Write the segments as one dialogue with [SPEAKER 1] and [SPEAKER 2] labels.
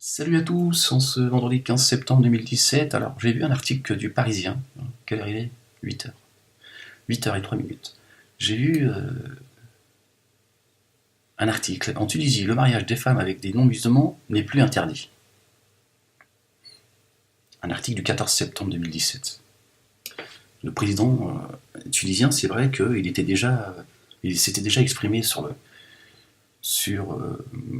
[SPEAKER 1] Salut à tous, en ce vendredi 15 septembre 2017, alors j'ai vu un article du Parisien, quelle heure il est 8 heures. 8h03. J'ai vu un article, en Tunisie, le mariage des femmes avec des non-musulmans n'est plus interdit. Un article du 14 septembre 2017. Le président tunisien, c'est vrai qu'il s'était déjà exprimé sur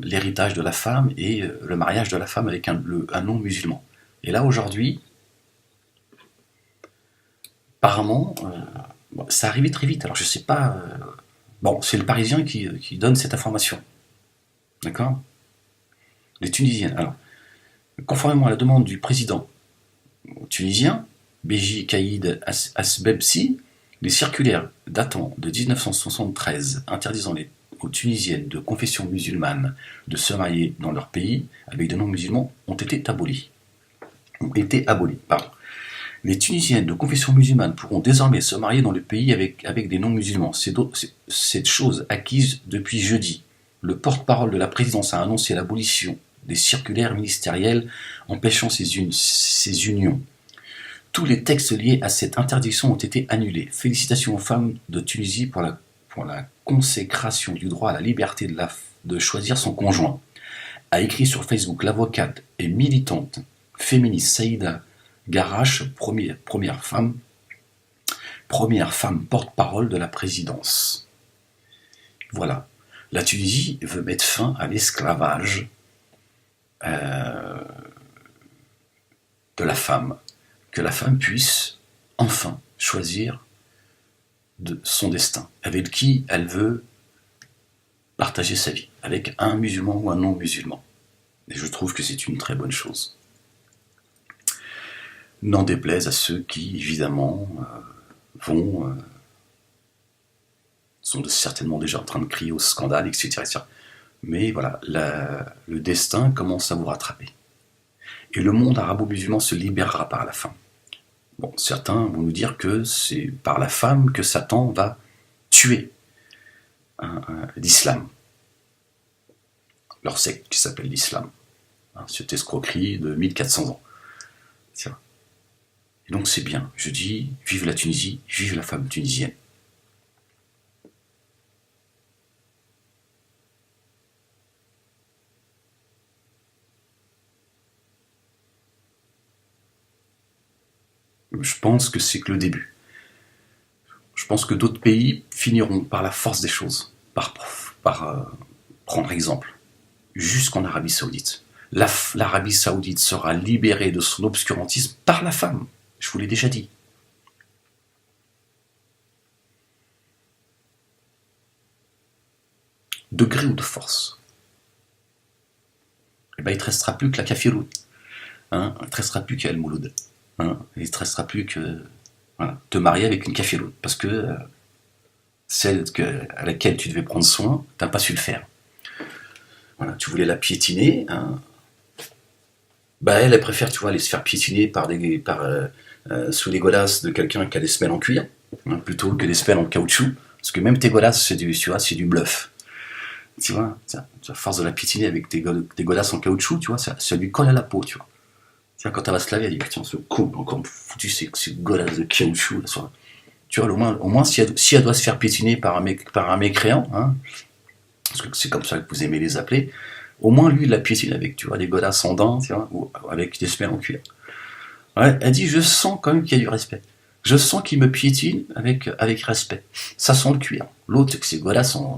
[SPEAKER 1] l'héritage de la femme et le mariage de la femme avec un non-musulman. Et là, aujourd'hui, apparemment, ça arrivait très vite. Alors, je sais pas. Bon, c'est le Parisien qui donne cette information. D'accord. Les Tunisiennes. Alors, conformément à la demande du président tunisien, Béji Caïd Asbebsi, les circulaires datant de 1973 interdisant aux Tunisiennes de confession musulmane de se marier dans leur pays avec des non-musulmans ont été abolies. Les Tunisiennes de confession musulmane pourront désormais se marier dans le pays avec des non-musulmans. C'est chose acquise depuis jeudi. Le porte-parole de la présidence a annoncé l'abolition des circulaires ministériels empêchant ces unions. Tous les textes liés à cette interdiction ont été annulés. Félicitations aux femmes de Tunisie pour la consécration du droit à la liberté de choisir son conjoint, a écrit sur Facebook l'avocate et militante féministe Saïda Garache, première femme porte-parole de la présidence. Voilà. La Tunisie veut mettre fin à l'esclavage de la femme. Que la femme puisse enfin choisir son destin, avec qui elle veut partager sa vie, avec un musulman ou un non-musulman. Et je trouve que c'est une très bonne chose. N'en déplaise à ceux qui, évidemment, sont certainement déjà en train de crier au scandale, etc. Mais voilà, le destin commence à vous rattraper. Et le monde arabo-musulman se libérera par la femme. Bon, certains vont nous dire que c'est par la femme que Satan va tuer l'islam. Leur secte qui s'appelle l'islam. Cette escroquerie de 1400 ans. Tiens. Et donc c'est bien. Je dis, vive la Tunisie, vive la femme tunisienne. Je pense que c'est que le début. Je pense que d'autres pays finiront par la force des choses, par prendre exemple, jusqu'en Arabie Saoudite. L'Arabie Saoudite sera libérée de son obscurantisme par la femme. Je vous l'ai déjà dit. De gré ou de force. Et ben, il ne te restera plus que la kafiroute. Il ne te restera plus qu'El Mouloud. Il ne te restera plus que te marier avec une kafiroute. Parce que celle à laquelle tu devais prendre soin, tu n'as pas su le faire. Voilà, tu voulais la piétiner. Bah elle préfère, tu vois, aller se faire piétiner sous les godasses de quelqu'un qui a des semelles en cuir, plutôt que des semelles en caoutchouc. Parce que même tes godasses, c'est du bluff. Tu vois, à force de la piétiner avec tes godasses en caoutchouc, tu vois, ça lui colle à la peau, tu vois. Tiens, quand elle va se laver, elle dit, tiens, ce con, encore foutu ces godasses de caoutchouc, là, tu vois, au moins si elle doit se faire piétiner par un mécréant, parce que c'est comme ça que vous aimez les appeler, au moins lui il la piétine avec, tu vois, des godasses en dents, tu vois, ou avec des semelles en cuir. Ouais, elle dit, je sens quand même qu'il y a du respect. Je sens qu'il me piétine avec respect. Ça sent le cuir. L'autre, c'est que ces godasses en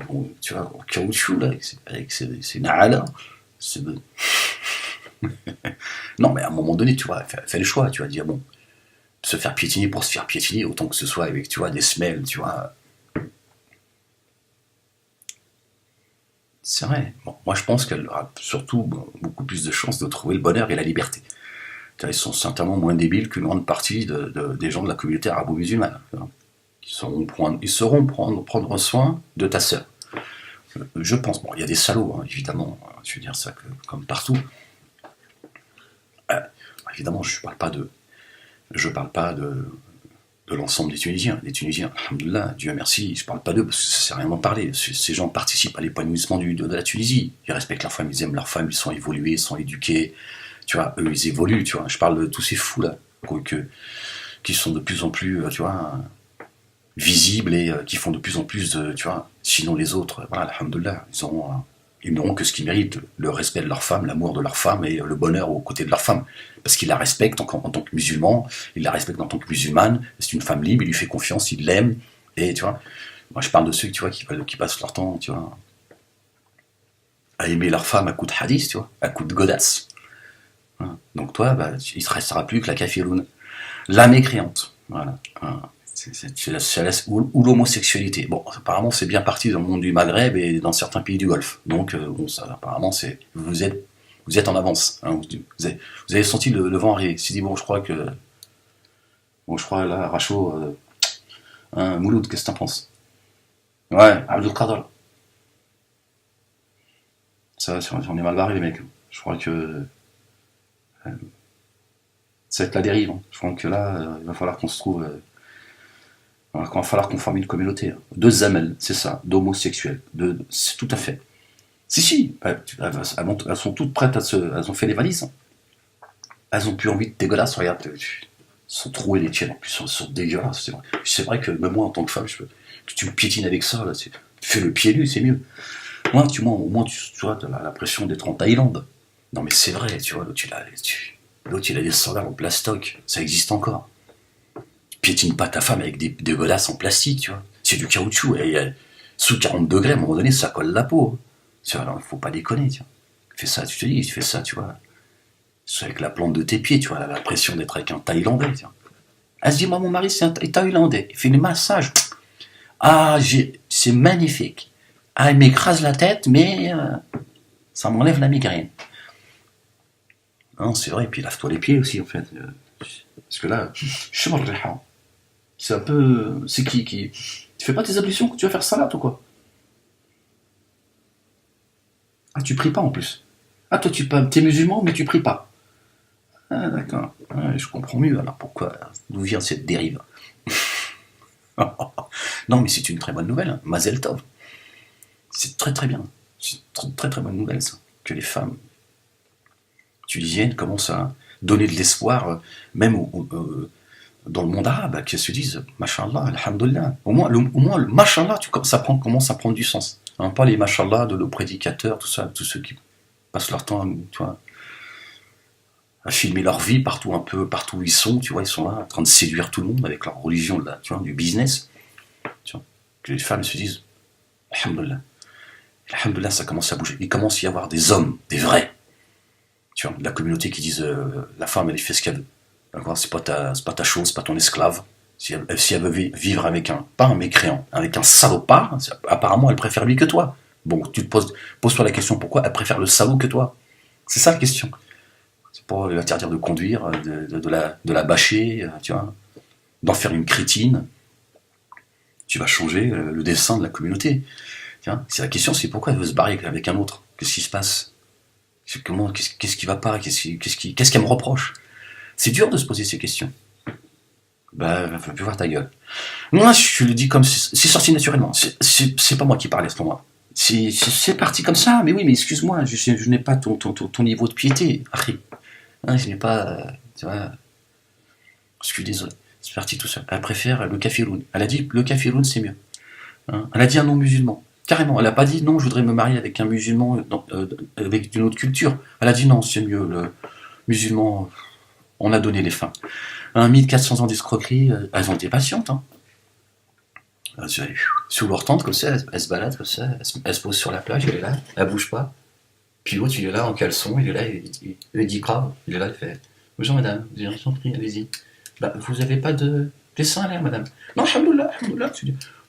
[SPEAKER 1] caoutchouc, là, avec ses na'ala, c'est... Non, mais à un moment donné, tu vois, fais le choix, tu vas dire, bon, se faire piétiner pour se faire piétiner, autant que ce soit avec, tu vois, des semelles, tu vois. C'est vrai. Bon, moi, je pense qu'elle aura surtout beaucoup plus de chances de trouver le bonheur et la liberté. Ils sont certainement moins débiles qu'une grande partie des gens de la communauté arabo-musulmane. Ils sauront prendre soin de ta sœur. Je pense. Bon, il y a des salauds, évidemment. Je veux dire ça comme partout. Évidemment, je parle pas de de l'ensemble des Tunisiens. Les Tunisiens, alhamdoulilah, Dieu merci, je parle pas d'eux parce que ça sert à rien d'en parler. Ces gens participent à l'épanouissement de la Tunisie. Ils respectent leurs femmes, ils aiment leurs femmes, ils sont évolués, ils sont éduqués. Tu vois, eux, ils évoluent, tu vois. Je parle de tous ces fous-là, qui sont de plus en plus, tu vois, visibles et qui font de plus en plus de, tu vois, sinon les autres, voilà, alhamdoulilah, ils n'auront que ce qu'ils méritent, le respect de leur femme, l'amour de leur femme et le bonheur aux côtés de leur femme. Parce qu'ils la respectent en tant que musulman, ils la respectent en tant que musulmane, c'est une femme libre, il lui fait confiance, il l'aime, et tu vois, moi je parle de ceux, tu vois, qui passent leur temps, tu vois, à aimer leur femme à coups de hadith, tu vois, à coups de godasses. Voilà. Donc toi, bah, il ne te restera plus que la kafiroune, la mécréante, voilà. Ou l'homosexualité. Bon, apparemment, c'est bien parti dans le monde du Maghreb et dans certains pays du Golfe. Donc, bon, ça, apparemment, vous êtes en avance. Hein, vous avez senti le vent arriver. C'est dit, bon, je crois là, Rachaud, hein, Mouloud, qu'est-ce que t'en penses? Ouais, Abdul Qadir. Ça, on est mal barré, les mecs. Je crois que ça va être la dérive. Hein. Je crois que là, il va falloir qu'on se trouve. Il va falloir qu'on forme une communauté. Hein. De zamel, c'est ça, d'homosexuels. C'est tout à fait. Si, elles sont toutes prêtes elles ont fait les valises. Hein. Elles ont plus envie de dégueulasse, regarde. Elles sont trouées les tiennes, en plus, elles sont dégueulasses. C'est vrai que même moi, en tant que femme, que tu me piétines avec ça, là, tu fais le pied nu, c'est mieux. Moi, au moins, tu vois, t'as l'impression d'être en Thaïlande. Non, mais c'est vrai, tu vois, l'autre, il a des sandales en plastoc, ça existe encore. Piétine pas ta femme avec des godasses en plastique, tu vois. C'est du caoutchouc, et sous 40 degrés, à un moment donné, ça colle la peau. Tu vois, alors, faut pas déconner, tu vois. Fais ça, tu te dis, tu fais ça, tu vois. C'est avec la plante de tes pieds, tu vois, elle a l'impression d'être avec un Thaïlandais, tu vois. Elle se dit, moi, mon mari, c'est un Thaïlandais, il fait des massages. Ah, c'est magnifique. Ah, il m'écrase la tête, mais ça m'enlève la migraine. Non, c'est vrai, et puis lave-toi les pieds aussi, en fait. Parce que là, c'est un peu. C'est qui Tu fais pas tes ablutions, tu vas faire salat ou quoi? Ah, tu pries pas en plus. Ah, toi, t'es musulman, mais tu pries pas. Ah, d'accord. Ouais, je comprends mieux, alors pourquoi? D'où vient cette dérive? Non, mais c'est une très bonne nouvelle, hein. Mazel Tov. C'est très très bien. C'est une très très bonne nouvelle, ça. Que les femmes tunisiennes commencent à donner de l'espoir, même dans le monde arabe, qui se disent Mashallah, Alhamdulillah. Au moins, le Mashallah, ça commence à prendre du sens. Hein, pas les Mashallah de nos prédicateurs, tout ça, tous ceux qui passent leur temps, tu vois, à filmer leur vie partout où ils sont, tu vois, ils sont là, en train de séduire tout le monde avec leur religion, tu vois, du business. Tu vois, que les femmes se disent Alhamdulillah. Alhamdulillah, ça commence à bouger. Il commence à y avoir des hommes, des vrais. Tu vois, de la communauté qui disent la femme, elle fait ce qu'elle veut. D'accord, c'est pas ta chose, c'est pas ton esclave. Si elle veut vivre avec pas un mécréant, avec un salopard, apparemment elle préfère lui que toi. Bon, tu te poses-toi la question pourquoi elle préfère le salaud que toi. C'est ça la question. C'est pour l'interdire de conduire, de la bâcher, tu vois, d'en faire une crétine. Tu vas changer le dessin de la communauté. Tiens, c'est la question, c'est pourquoi elle veut se barrer avec un autre. Qu'est-ce qui se passe? Qu'est-ce qui va pas? Qu'est-ce qu'elle me reproche? C'est dur de se poser ces questions. Bah, va plus voir ta gueule. Moi, je le dis comme c'est sorti naturellement. C'est pas moi qui parlais à ce moment-là. C'est parti comme ça. Mais oui, mais excuse-moi, je n'ai pas ton niveau de piété, Harry. Hein, je n'ai pas, tu vois. Je suis désolé. C'est parti tout seul. Elle préfère le kafiroun. Elle a dit le kafiroun c'est mieux. Hein, elle a dit un non musulman. Carrément, elle n'a pas dit non, je voudrais me marier avec un musulman avec une autre culture. Elle a dit non, c'est mieux, le musulman, on a donné les fins. 1400 ans d'escroquerie, elles ont été patientes. Hein. Sous leur tente, comme ça, elle se balade, comme ça, elle se pose sur la plage, elle est là, elle bouge pas. Puis l'autre, il est là en caleçon, il est là, il dit grave, il est là, il fait bonjour madame, j'ai rien compris, allez-y. Bah, vous avez pas de dessin à l'air, madame? Non, alhamdoulilah.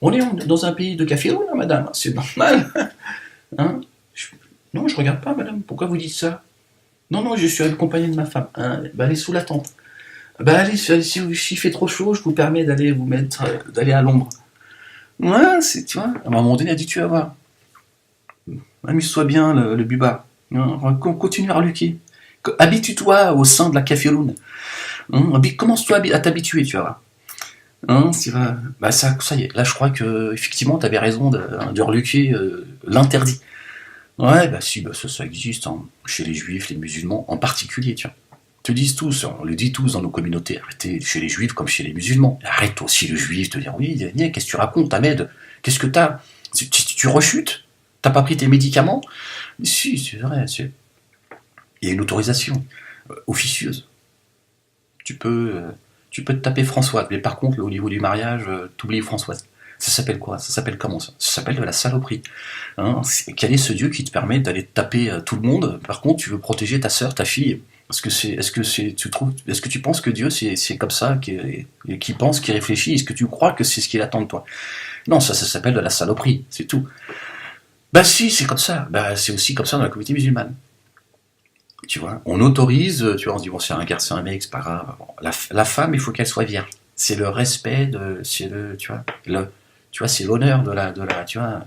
[SPEAKER 1] On est dans un pays de kafirou, là, madame, c'est normal. Hein? Non, je regarde pas, madame, pourquoi vous dites ça? Non, je suis accompagné de ma femme. Hein? Bah, allez sous la tente. Bah, allez, s'il fait trop chaud, je vous permets d'aller d'aller à l'ombre. Ouais, tu vois, à un moment donné, elle a dit, tu vas voir. Amuse-toi bien, le buba. Hein? Continue à reluquer. Habitue-toi au sein de la kafiroune. Commence-toi à t'habituer, tu vois. Hein, bah ça y est, là je crois que effectivement tu avais raison de reluquer l'interdit. Ouais, bah si, bah ça existe, hein. Chez les juifs, les musulmans en particulier, tiens. Te disent tous, on le dit tous dans nos communautés, arrêtez chez les juifs comme chez les musulmans. Arrête toi aussi le juif de dire oui, qu'est-ce que tu racontes, Ahmed? Qu'est-ce que t'as? Tu rechutes? T'as pas pris tes médicaments? Si, c'est vrai, il y a une autorisation officieuse. Tu peux, euh, tu peux te taper Françoise, mais par contre, au niveau du mariage, t'oublies Françoise. Ça s'appelle quoi? Ça s'appelle comment ça? Ça s'appelle de la saloperie. Hein, quel est ce Dieu qui te permet d'aller taper tout le monde? Par contre, tu veux protéger ta sœur, ta fille. Est-ce que tu penses que Dieu c'est comme ça, qui pense, qui réfléchit? Est-ce que tu crois que c'est ce qu'il attend de toi? Non, ça s'appelle de la saloperie, c'est tout. Bah si, c'est comme ça. Bah c'est aussi comme ça dans la communauté musulmane. Tu vois, on autorise, tu vois, on se dit bon c'est un garçon, un mec, c'est pas grave. Bon, la femme, il faut qu'elle soit vierge. C'est le respect c'est le, tu vois, c'est l'honneur tu vois,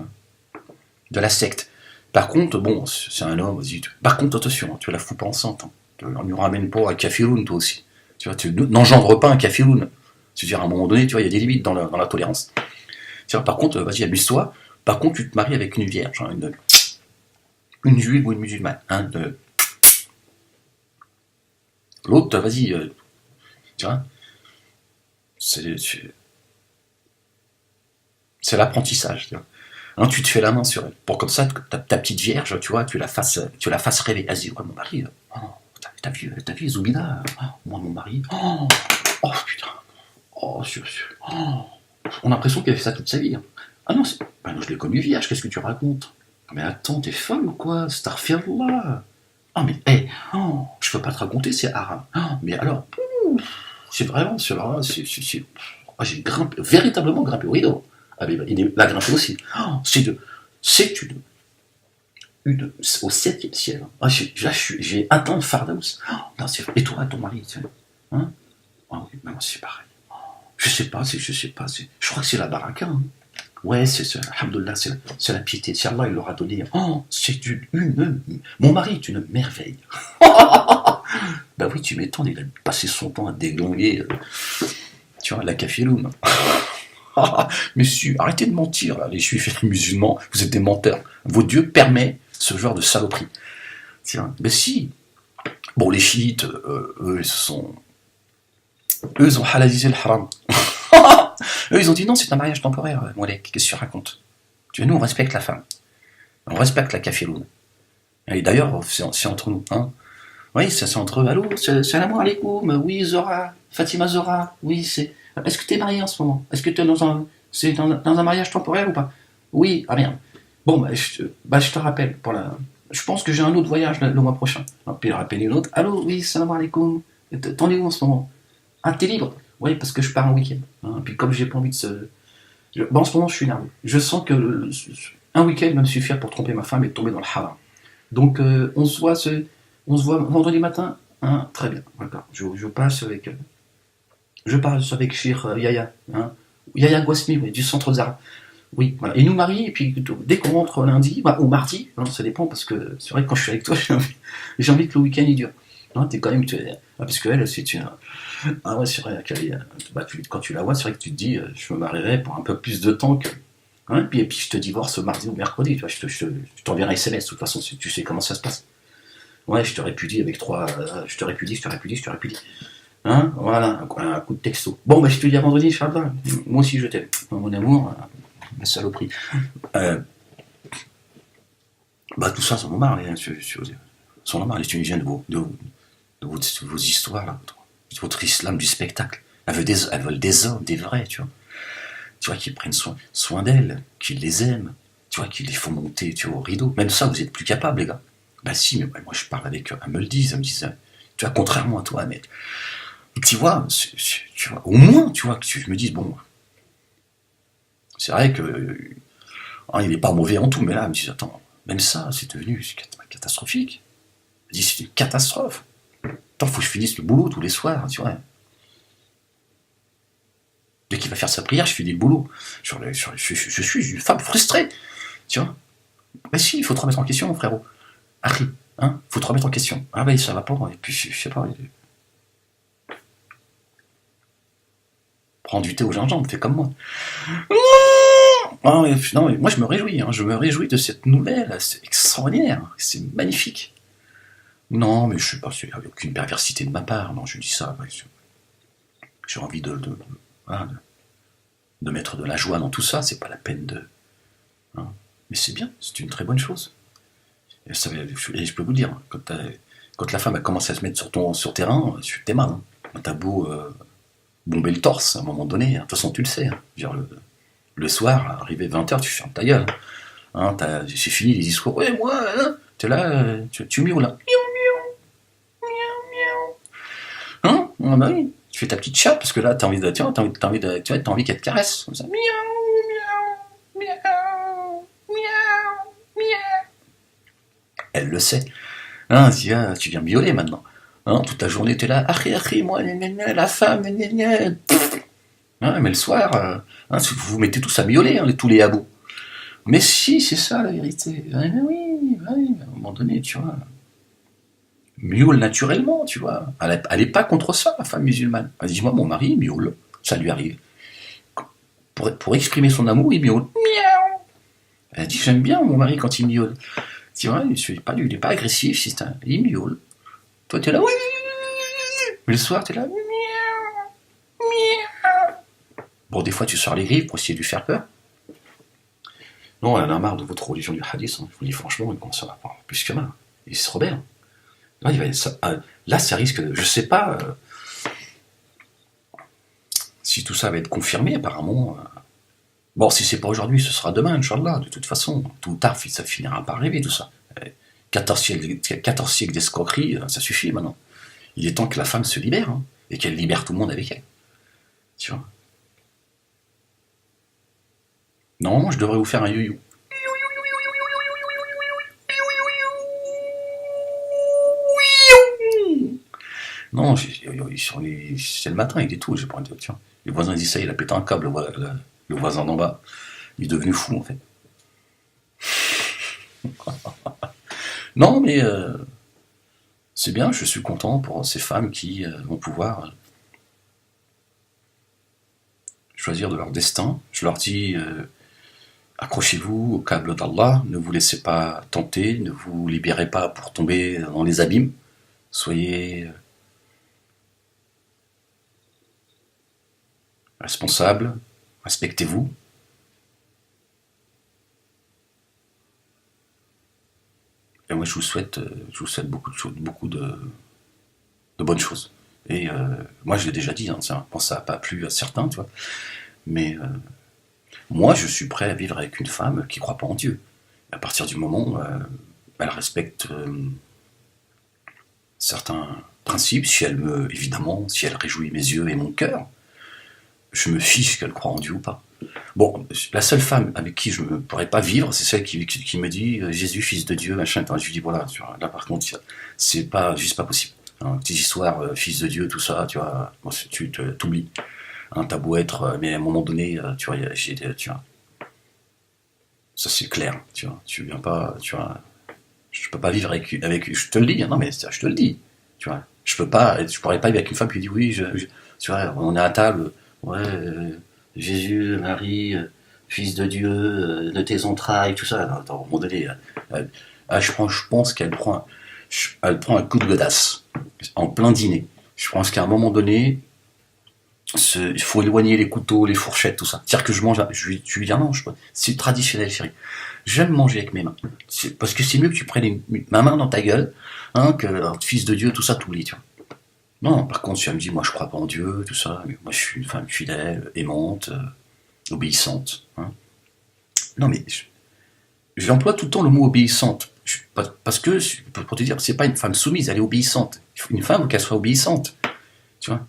[SPEAKER 1] de la secte. Par contre, bon, c'est un homme, vas-y. Par contre, attention, tu la fous pas enceinte. Hein. On ne ramène pas un kafiroun, toi aussi. Tu vois, tu n'engendres pas un kafiroun. C'est-à-dire, à un moment donné, tu vois, il y a des limites dans la tolérance. Tu vois, par contre, vas-y, amuse-toi. Par contre, tu te maries avec une vierge, hein, une juive ou une musulmane. Hein, l'autre, vas-y, tu vois, c'est, c'est l'apprentissage. Tu vois. Hein, tu te fais la main sur elle. Pour comme ça, ta petite vierge, tu vois, tu la fasses rêver. Vas-y, ouais, mon mari. Oh, t'as vu Zoubida? Oh, moi, mon mari. Oh putain. Oh, oh. On a l'impression qu'elle fait ça toute sa vie. Hein. Ah non, bah non, je l'ai connue vierge, qu'est-ce que tu racontes? Mais attends, t'es folle ou quoi? Starfirullah. Ah mais, hé, je peux pas te raconter, c'est haram. Mais alors, c'est vraiment, j'ai grimpé, véritablement grimpé au rideau. Ah mais il a grimpé aussi. C'est au septième ciel. Ah, j'ai atteint le Fardaus. Non, et toi, ton mari, hein? Ah oui, non, c'est pareil. Je sais pas, je crois que c'est la baraka. Hein. Ouais, alhamdoulilah, c'est la piété. Si Allah il leur a donné, c'est mon mari est une merveille. Bah oui, tu m'étonnes, il a passé son temps à déglinguer, tu vois, la kafiloum. Mais si, arrêtez de mentir, là, les juifs et les musulmans, vous êtes des menteurs. Vos dieux permettent ce genre de saloperie. Tiens, mais si. Bon, les chiites, eux, ils ont halalisé le haram. Eux, ils ont dit non, c'est un mariage temporaire, Moulek, qu'est-ce que tu racontes? Tu vois, nous, on respecte la femme. On respecte la kafiroune. Et d'ailleurs, c'est entre nous. Hein. Oui, c'est entre eux. Allô, salam alaikum, oui, Zora, Fatima Zora, oui, c'est. Est-ce que t'es marié en ce moment? Est-ce que t'es dans un mariage temporaire ou pas? Oui, ah bien. Bon, je te rappelle, je pense que j'ai un autre voyage le mois prochain. Alors, puis il rappelle une autre. Allô, oui, salam alaikum. T'en es où en ce moment? Ah, t'es libre? Oui, parce que je pars en week-end. Hein, puis comme j'ai pas envie de se. En ce moment, je suis nerveux. Je sens que un week-end va me suffire pour tromper ma femme et tomber dans le haram. Donc, on se voit vendredi matin. Hein, très bien, d'accord. Je passe avec Shir Yaya. Hein, Yaya Guasmi, oui, du centre Zara. Oui, voilà. Et nous marie, et puis dès qu'on rentre lundi, ou mardi, hein, ça dépend, parce que c'est vrai que quand je suis avec toi, j'ai envie que le week-end il dure. Hein, t'es quand même. Parce qu'elle, c'est une. Ah ouais, c'est vrai, quand tu la vois, c'est vrai que tu te dis, je me marierai pour un peu plus de temps que. Hein, et puis je te divorce mardi ou mercredi, tu vois, je t'enverrai un SMS, de toute façon, tu sais comment ça se passe. Ouais, je te répudie avec trois. Je te répudie. Hein, voilà, un coup de texto. Bon, bah je te dis à vendredi, Inch'Allah. Moi aussi je t'aime. Mon amour, la saloperie. Euh, bah tout ça, ça m'en marre, hein, ça m'en marre, les Tunisiens de vos histoires, là, votre islam du spectacle. Elles veulent des hommes, des vrais, tu vois, qui prennent soin d'elles, qui les aiment, tu vois, qui les font monter, tu vois, au rideau. Même ça, vous êtes plus capables, les gars. Bah si, mais moi je parle avec eux, elles me le disent, tu vois, contrairement à toi, mais tu vois, au moins, tu vois, que je me dise, bon, c'est vrai que il n'est pas mauvais en tout, mais là, elles me disent, attends, même ça, c'est devenu catastrophique. Je dis, c'est une catastrophe. Attends, faut que je finisse le boulot tous les soirs, tu vois. Dès qu'il va faire sa prière, je finis le boulot. Je suis une femme frustrée, tu vois. Mais si, il faut te remettre en question, mon frérot. Harry, hein, faut te remettre en question. Ah bah ça va pas, et puis je sais pas. Prends du thé au gingembre, fais comme moi. Non, non, mais moi je me réjouis, hein, je me réjouis de cette nouvelle, c'est extraordinaire, c'est magnifique. Non, mais je sais pas, il n'y a aucune perversité de ma part, non, je dis ça, ouais, j'ai envie voilà, de mettre de la joie dans tout ça, c'est pas la peine de... hein. Mais c'est bien, c'est une très bonne chose. Et je peux vous dire, quand la femme a commencé à se mettre sur terrain, t'es mal. Hein. T'as beau bomber le torse à un moment donné, hein. De toute façon tu le sais. Hein. Genre, le soir, arrivé 20h, tu fermes ta gueule. Hein, c'est fini les discours. Ouais, moi, hein, t'es là, tu miaules là. Hein, ah bah oui, tu fais ta petite chatte parce que là, t'as envie qu'elle te caresse. Comme ça. Elle le sait. Hein, tu viens miauler maintenant. Hein, toute la journée, t'es là, moi, la femme, hein, mais le soir, hein, vous vous mettez tous à miauler, hein, tous les habots. Mais si, c'est ça la vérité. Oui, à un moment donné, tu vois. Miaule naturellement, tu vois. Elle est pas contre ça, la femme musulmane. Elle dit, moi, mon mari, il miaule. Ça lui arrive. Pour exprimer son amour, il miaule. Miaou. Elle dit, j'aime bien mon mari quand il miaule. Tu vois, il n'est pas agressif, il miaule. Toi, t'es là, oui. Mais le soir, t'es là, miaou. Bon, des fois, tu sors les griffes pour essayer de lui faire peur. Non, elle en a marre de votre religion du hadith. Hein. Je vous dis franchement, il commence à en avoir plus que mal. Il se rebelle. Là, ça risque de... Je sais pas si tout ça va être confirmé, apparemment. Bon, si c'est pas aujourd'hui, ce sera demain, Inch'Allah. De toute façon, tôt ou tard, ça finira par arriver, tout ça. 14 siècles d'escroquerie, ça suffit maintenant. Il est temps que la femme se libère, hein, et qu'elle libère tout le monde avec elle. Tu vois. Normalement, je devrais vous faire un yo-yo. Non, c'est le matin, il est tout, j'ai pas envie de dire. Les voisins disent ça, il a pété un câble, le voisin d'en bas. Il est devenu fou, en fait. Non, mais c'est bien, je suis content pour ces femmes qui vont pouvoir choisir de leur destin. Je leur dis, accrochez-vous au câble d'Allah, ne vous laissez pas tenter, ne vous libérez pas pour tomber dans les abîmes. Soyez responsables, respectez-vous. Et moi, je vous souhaite beaucoup de choses, beaucoup de bonnes choses. Et moi, je l'ai déjà dit, hein, ça n'a pas plu à certains, tu vois. Mais moi, je suis prêt à vivre avec une femme qui ne croit pas en Dieu. À partir du moment où elle respecte certains principes, évidemment, si elle réjouit mes yeux et mon cœur, je me fiche qu'elle croit en Dieu ou pas. Bon, la seule femme avec qui je ne pourrais pas vivre, c'est celle qui me dit Jésus, fils de Dieu, machin. Je lui dis voilà, tu vois, là par contre, c'est pas juste pas possible. Hein, petite histoire, fils de Dieu, tout ça, tu vois, bon, tu t'oublies. Hein, t'as beau être, mais à un moment donné, tu vois, tu vois, ça c'est clair, tu vois, tu viens pas, tu vois, je peux pas vivre avec je te le dis, hein, non mais je te le dis, tu vois, je pourrais pas vivre avec une femme qui dit oui, tu vois, on est à table, ouais. Jésus, Marie, fils de Dieu, de tes entrailles, tout ça. Attends, à un moment donné, je pense qu'elle prend un coup de godasse en plein dîner. Je pense qu'à un moment donné, il faut éloigner les couteaux, les fourchettes, tout ça. C'est-à-dire que je mange, je lui dis non, c'est traditionnel, chérie. J'aime manger avec mes mains. Parce que c'est mieux que tu prennes ma main dans ta gueule, hein, que fils de Dieu, tout ça, t'oublies, tu vois. Non, par contre, si elle me dit, moi je crois pas en Dieu, tout ça, mais moi je suis une femme fidèle, aimante, obéissante. Hein. Non, mais j'emploie tout le temps le mot obéissante. Parce que, pour te dire, c'est pas une femme soumise, elle est obéissante. Il faut une femme qu'elle soit obéissante. Tu vois.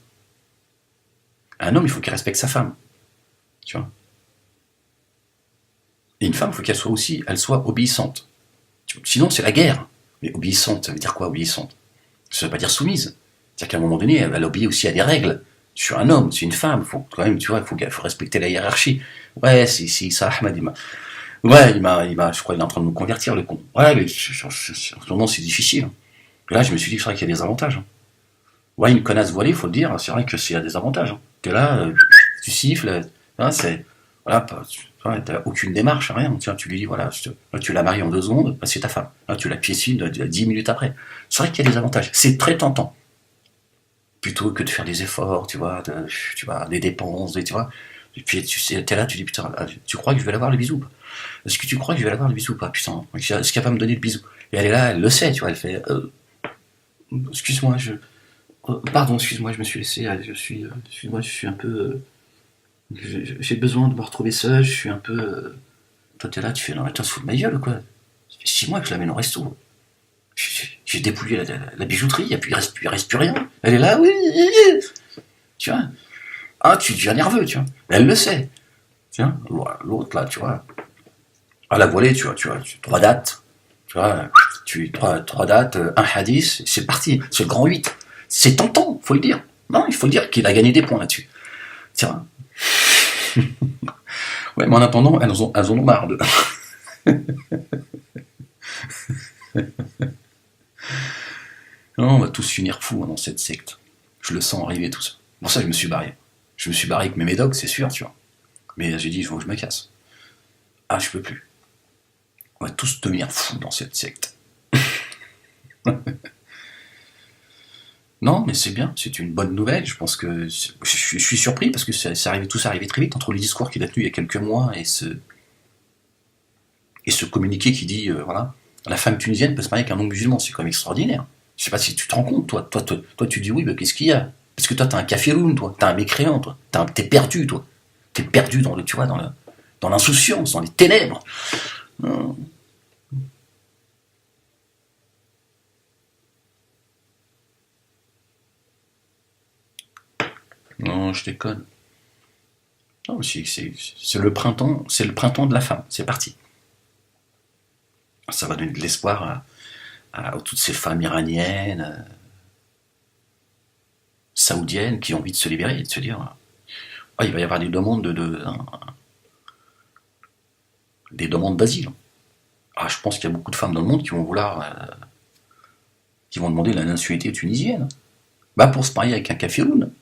[SPEAKER 1] Un homme, il faut qu'il respecte sa femme. Tu vois. Et une femme, il faut qu'elle soit obéissante. Sinon, c'est la guerre. Mais obéissante, ça veut dire quoi, obéissante? Ça veut pas dire soumise. C'est-à-dire qu'à un moment donné, elle obéit aussi à des règles. Je suis un homme, c'est une femme, faut quand même, tu vois, faut respecter la hiérarchie. Ouais, c'est ça, Ahmed, je crois qu'il est en train de me convertir, le con. Ouais, mais en ce moment, c'est difficile. Et là, je me suis dit, c'est vrai qu'il y a des avantages. Hein. Ouais, une connasse voilée, faut le dire, c'est vrai que s'il y a des avantages. Hein. Que là, tu siffles, hein, c'est, voilà, t'as aucune démarche, rien. Tiens, tu lui dis, voilà, tu la maries en 2 secondes, bah, c'est ta femme. Là, tu la piétines 10 minutes après. C'est vrai qu'il y a des avantages. C'est très tentant. Plutôt que de faire des efforts, tu vois, des dépenses, tu vois. Et puis, tu sais, t'es là, tu dis, putain, tu crois que je vais l'avoir le bisou? Est-ce que tu crois que je vais l'avoir le bisou ou pas? Putain, est-ce qu'elle va me donner le bisou? Et elle est là, elle le sait, tu vois, elle fait, excuse-moi, pardon, excuse-moi, je me suis laissé, excuse-moi, je suis un peu, j'ai besoin de me retrouver seul, je suis un peu, toi t'es là, tu fais, non, attends, se fout de ma gueule, quoi. Ça fait 6 mois que je l'amène au resto. J'ai dépouillé la bijouterie, il reste plus rien. Elle est là, oui, tu vois. Ah, tu deviens nerveux, tu vois. Elle le sait. Tiens, l'autre là, tu vois. À la volée, tu vois, 3 dates. Tu vois, trois dates, un hadith, c'est parti. C'est le grand 8. C'est tentant, faut le dire. Non, il faut le dire qu'il a gagné des points là-dessus. Tiens. Ouais, mais en attendant, elles en ont marre de. Non, on va tous finir fous dans cette secte. Je le sens arriver tout ça. Pour ça, je me suis barré. Je me suis barré avec mes médocs, c'est sûr, tu vois. Mais j'ai dit, il faut que je me casse. Ah, je peux plus. On va tous devenir fous dans cette secte. Non, mais c'est bien, c'est une bonne nouvelle. Je pense que je suis surpris parce que tout ça arrivé très vite entre le discours qu'il a tenu il y a quelques mois et ce communiqué qui dit voilà, la femme tunisienne peut se marier avec un homme musulman, c'est quand même extraordinaire. Je sais pas si tu te rends compte, toi tu dis oui, mais qu'est-ce qu'il y a? Parce que toi t'as un caféroun, toi, t'as un mécréant, toi, t'es perdu, toi, t'es perdu dans le, tu vois, dans l'insouciance, dans les ténèbres. Non, non, je déconne. Non, c'est le printemps de la femme, c'est parti. Ça va donner de l'espoir à toutes ces femmes iraniennes, saoudiennes qui ont envie de se libérer et de se dire ah, il va y avoir des demandes des demandes d'asile. Ah, je pense qu'il y a beaucoup de femmes dans le monde qui vont qui vont demander la nationalité tunisienne. Bah pour se marier avec un caféoun.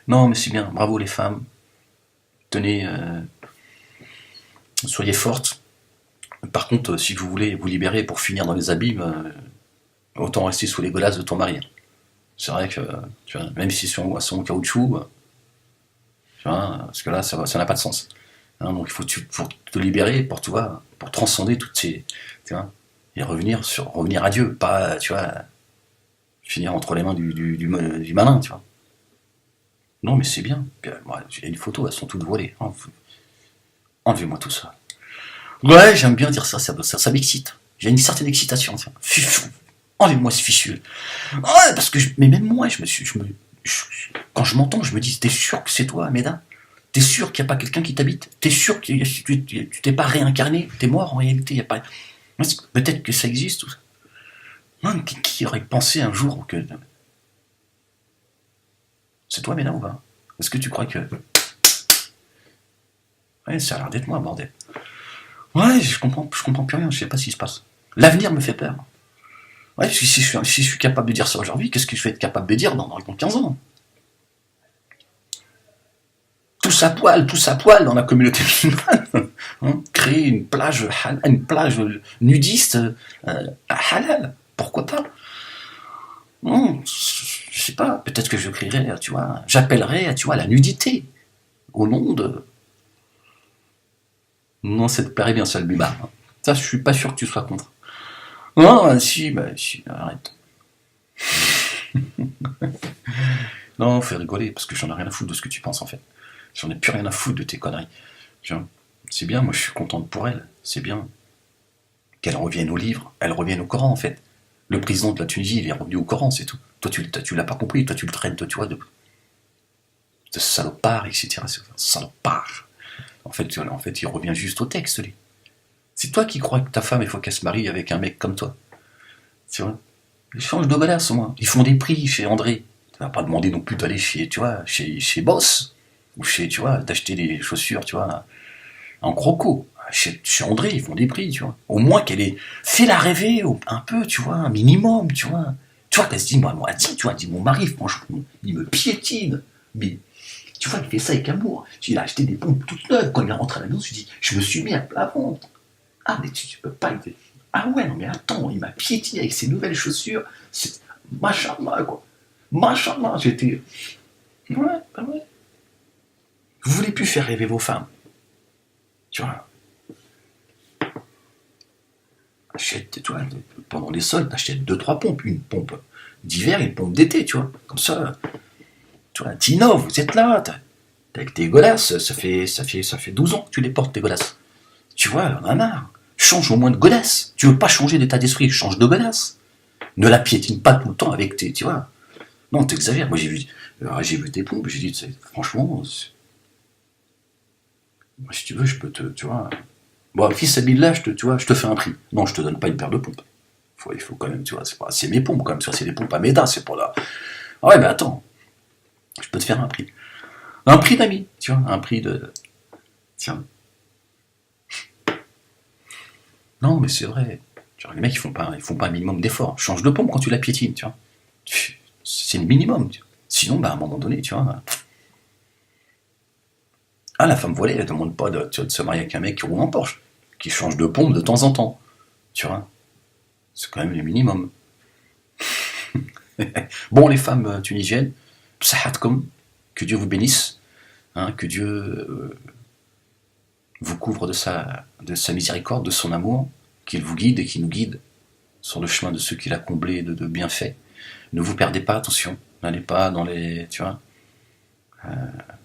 [SPEAKER 1] Non mais c'est bien, bravo les femmes. Tenez, soyez fortes. Par contre, si vous voulez vous libérer pour finir dans les abîmes, autant rester sous les godasses de ton mari. C'est vrai que, tu vois, même si c'est en caoutchouc, tu vois, parce que là, ça n'a pas de sens. Hein, donc il faut pour te libérer, pour transcender toutes ces, tu vois, et revenir à Dieu, pas, tu vois, finir entre les mains du malin, tu vois. Non, mais c'est bien. Puis, moi, j'ai une photo, elles sont toutes voilées. Enlevez-moi tout ça. Ouais, j'aime bien dire ça m'excite. J'ai une certaine excitation. Tiens. Enlevez-moi ce fichu. Ouais, parce que mais même moi, quand je m'entends, je me dis, t'es sûr que c'est toi, Méda? T'es sûr qu'il n'y a pas quelqu'un qui t'habite? T'es sûr que tu t'es pas réincarné? T'es mort en réalité? Y a pas... Peut-être que ça existe. Tout ça. Man, qui aurait pensé un jour que... C'est toi, Méda, ou pas? Est-ce que tu crois que... Ouais, ça a l'air d'être moi, bordel. Ouais, je comprends plus rien, je sais pas ce qui se passe. L'avenir me fait peur. Ouais, parce que si je suis capable de dire ça aujourd'hui, qu'est-ce que je vais être capable de dire dans 15 ans? Tous à poil dans la communauté musulmane. Hein, créer une plage nudiste halal. Pourquoi pas? Non, je sais pas, peut-être que je crierai, tu vois, j'appellerai, tu vois, à la nudité. Au nom de... Non, ça te paraît bien ça, le bubard. Ça, je suis pas sûr que tu sois contre. Non, si, arrête. Non, faut rigoler, parce que j'en ai rien à foutre de ce que tu penses, en fait. J'en ai plus rien à foutre de tes conneries. C'est bien, moi je suis contente pour elle. C'est bien qu'elle revienne au livre, elle revienne au Coran, en fait. Le président de la Tunisie, il est revenu au Coran, c'est tout. Toi, tu l'as pas compris, toi, tu le traînes, toi, tu vois, de salopard, etc. C'est un salopard. En fait, il revient juste au texte, lui. C'est toi qui crois que ta femme, il faut qu'elle se marie avec un mec comme toi. Tu vois? Ils changent de godasse, au moins. Ils font des prix chez André. Tu vas pas demander non plus d'aller chez Boss. Ou tu vois, d'acheter des chaussures, tu vois, en croco. Chez André, ils font des prix, tu vois. Au moins qu'elle ait... Fais-la rêver un peu, tu vois, un minimum, tu vois. Tu vois, t'as dit, moi, dit, tu vois, dit, mon mari, franchement, il me piétine. Mais, tu vois, il fait ça avec amour. Il a acheté des pompes toutes neuves. Quand il est rentré à la maison, je me suis dit, je me suis mis à plat ventre. Ah, mais tu peux pas. Ah ouais, non, mais attends, il m'a piétiné avec ses nouvelles chaussures. C'est machallah, quoi. Machallah, j'étais. Ouais, bah ouais. Vous voulez plus faire rêver vos femmes. Tu vois. Achète, tu vois, pendant les soldes, t'achètes 2-3 pompes. Une pompe d'hiver et une pompe d'été, tu vois. Comme ça, tu vois, Tino, vous êtes là. Avec tes godasses, ça fait 12 ans que tu les portes, tes godasses. Tu vois, on en a marre. Change au moins de godasse. Tu veux pas changer d'état d'esprit, change de godasse. Ne la piétine pas tout le temps avec tes, tu vois. Non, t'exagères. Moi, j'ai vu tes pompes, j'ai dit, franchement, si tu veux, je peux te, tu vois. Bon, fils Abillah, tu vois, je te fais un prix. Non, je te donne pas une paire de pompes. Il faut quand même, tu vois, c'est mes pompes quand même, tu vois, c'est des pompes à Méda, c'est pour là. Ah ouais, mais attends, je peux te faire un prix. Un prix d'ami, tu vois, un prix de. Tiens. Non, mais c'est vrai. Genre, les mecs, ils font pas un minimum d'effort. Change de pompe quand tu la piétines, tu vois. C'est le minimum. Tu vois. Sinon, bah, à un moment donné, tu vois. Ah, la femme voilée, elle ne demande pas de se marier avec un mec qui roule en Porsche, qui change de pompe de temps en temps. Tu vois. C'est quand même le minimum. Bon, les femmes tunisiennes, sahatkom, que Dieu vous bénisse, hein, que Dieu vous couvre de sa miséricorde, de son amour, qu'il vous guide et qu'il nous guide sur le chemin de ceux qu'il a comblés de bienfaits. Ne vous perdez pas, attention, n'allez pas dans les, tu vois,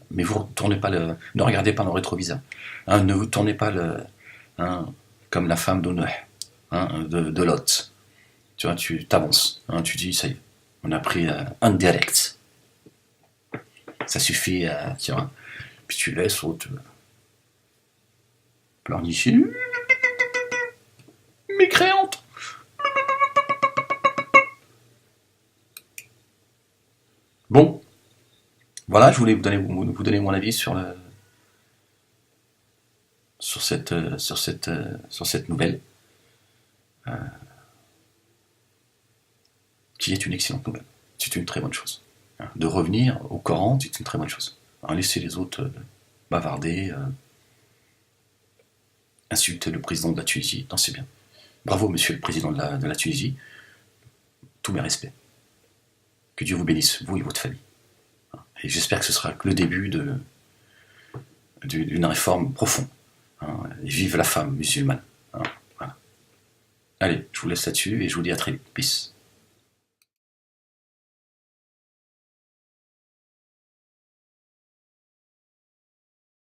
[SPEAKER 1] mais vous tournez pas ne regardez pas dans le rétroviseur, hein, ne vous tournez pas hein, comme la femme de Noé, hein, de Lot. Tu vois, tu t'avances, hein, tu dis ça y est, on a pris un direct, ça suffit, tu vois, puis tu laisses l'autre pleurnicher, mécréante. Bon, voilà, je voulais vous donner mon avis sur cette nouvelle, qui est une excellente nouvelle. C'est une très bonne chose. De revenir au Coran, c'est une très bonne chose. Alors, laisser les autres bavarder, insulter le président de la Tunisie, non, c'est bien. Bravo, monsieur le président de la Tunisie. Tous mes respects. Que Dieu vous bénisse, vous et votre famille. Et j'espère que ce sera que le début d'une réforme profonde. Hein, et vive la femme musulmane. Hein, voilà. Allez, je vous laisse là-dessus et je vous dis à très vite. Peace.